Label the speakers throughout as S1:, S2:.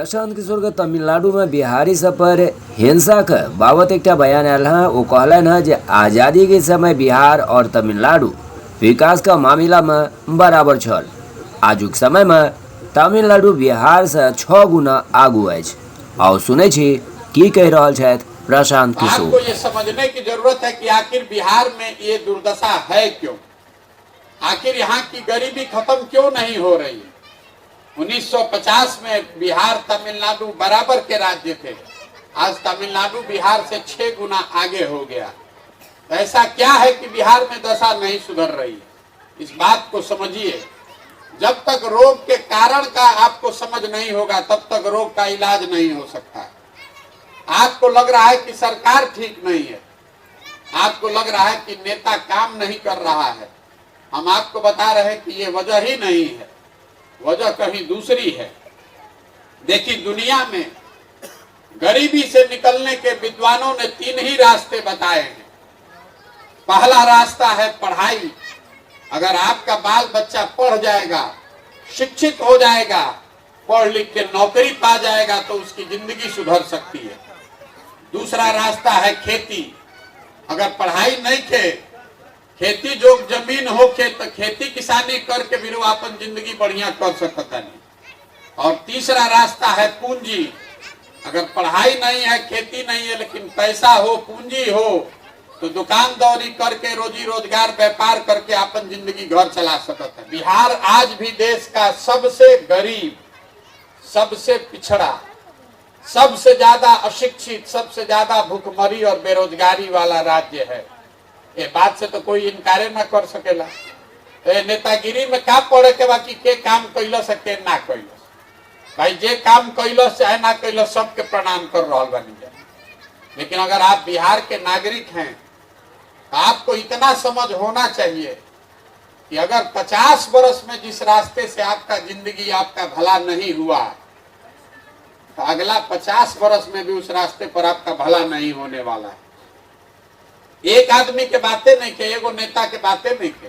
S1: प्रशांत किशोर के तमिलनाडु में बिहारी सब पर हिंसा के बाबत एक बयान आयल है। वो कहलन है जे आज़ादी के समय बिहार और तमिलनाडु विकास का मामला में बराबर छल। आजुक समय में तमिलनाडु बिहार से 6 गुना आगू अछि। और सुने छी की कह रहल छथि प्रशांत किशोर।
S2: आपको ये समझने की जरूरत है कि आखिर बिहार में ये दुर्दशा है क्यों, आखिर यहाँ की गरीबी खत्म क्यों नहीं हो रही। 1950 में बिहार तमिलनाडु बराबर के राज्य थे, आज तमिलनाडु बिहार से 6 गुना आगे हो गया। ऐसा क्या है कि बिहार में दशा नहीं सुधर रही, इस बात को समझिए। जब तक रोग के कारण का आपको समझ नहीं होगा तब तक रोग का इलाज नहीं हो सकता। आपको लग रहा है कि सरकार ठीक नहीं है, आपको लग रहा है कि नेता काम नहीं कर रहा है, हम आपको बता रहे हैं कि ये वजह ही नहीं है, वजह कहीं दूसरी है। देखिए, दुनिया में गरीबी से निकलने के विद्वानों ने 3 ही रास्ते बताए हैं। पहला रास्ता है पढ़ाई। अगर आपका बाल बच्चा पढ़ जाएगा, शिक्षित हो जाएगा, पढ़ लिख के नौकरी पा जाएगा तो उसकी जिंदगी सुधर सकती है। दूसरा रास्ता है खेती। अगर पढ़ाई नहीं थे, खेती जो जमीन हो के तो खेती किसानी करके भी वो अपन जिंदगी बढ़िया कर सकता नहीं। और तीसरा रास्ता है पूंजी। अगर पढ़ाई नहीं है, खेती नहीं है, लेकिन पैसा हो, पूंजी हो, तो दुकानदारी करके रोजी रोजगार व्यापार करके अपन जिंदगी घर चला सकता है। बिहार आज भी देश का सबसे गरीब, सबसे पिछड़ा, सबसे ज्यादा अशिक्षित, सबसे ज्यादा भूखमरी और बेरोजगारी वाला राज्य है। ये बात से तो कोई इनकार ना कर सकेला। तो नेतागिरी में का पड़े के बाकी के काम कैलस के ना कैलस, भाई जे काम कैलस चाहे ना कैलस सबके प्रणाम कर रहा बनी जाए। लेकिन अगर आप बिहार के नागरिक हैं तो आपको इतना समझ होना चाहिए कि अगर 50 वर्ष में जिस रास्ते से आपका जिंदगी आपका भला नहीं हुआ तो अगला 50 वर्ष में भी उस रास्ते पर आपका भला नहीं होने वाला है। एक आदमी के बातें नहीं के, एगो नेता के बातें नहीं के।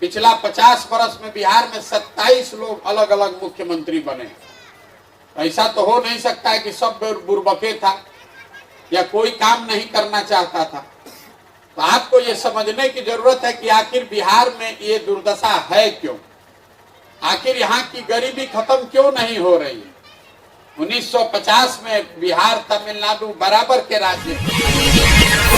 S2: पिछला 50 वर्ष में बिहार में 27 लोग अलग अलग मुख्यमंत्री बने। ऐसा तो हो नहीं सकता है कि सब बुर्बके था या कोई काम नहीं करना चाहता था। तो आपको ये समझने की जरूरत है कि आखिर बिहार में ये दुर्दशा है क्यों, आखिर यहाँ की गरीबी खत्म क्यों नहीं हो रही। 1950 में बिहार तमिलनाडु बराबर के राज्य थे।